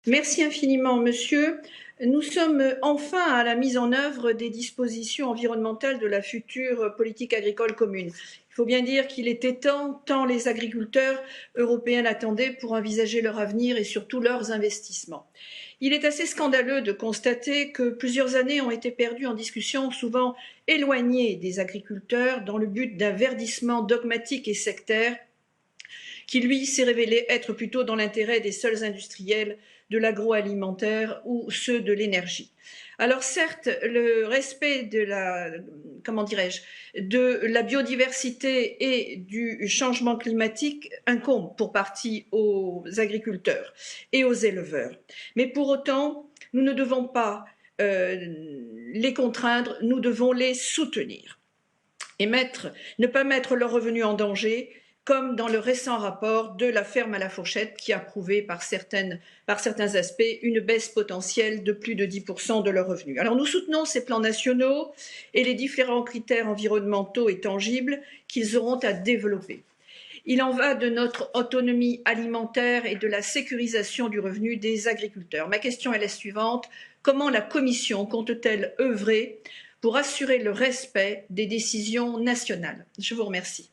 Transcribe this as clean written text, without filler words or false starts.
Merci infiniment, monsieur. Nous sommes enfin à la mise en œuvre des dispositions environnementales de la future politique agricole commune. Il faut bien dire qu'il était temps, tant les agriculteurs européens l'attendaient pour envisager leur avenir et surtout leurs investissements. Il est assez scandaleux de constater que plusieurs années ont été perdues en discussions souvent éloignées des agriculteurs dans le but d'un verdissement dogmatique et sectaire qui, lui, s'est révélé être plutôt dans l'intérêt des seuls industriels de l'agroalimentaire ou ceux de l'énergie. Alors certes, le respect de la biodiversité et du changement climatique incombe pour partie aux agriculteurs et aux éleveurs. Mais pour autant, nous ne devons pas les contraindre, nous devons les soutenir et ne pas mettre leurs revenus en danger, comme dans le récent rapport de la ferme à la fourchette qui a prouvé par certains aspects une baisse potentielle de plus de 10% de leurs revenus. Alors nous soutenons ces plans nationaux et les différents critères environnementaux et tangibles qu'ils auront à développer. Il en va de notre autonomie alimentaire et de la sécurisation du revenu des agriculteurs. Ma question est la suivante. Comment la Commission compte-t-elle œuvrer pour assurer le respect des décisions nationales? Je vous remercie.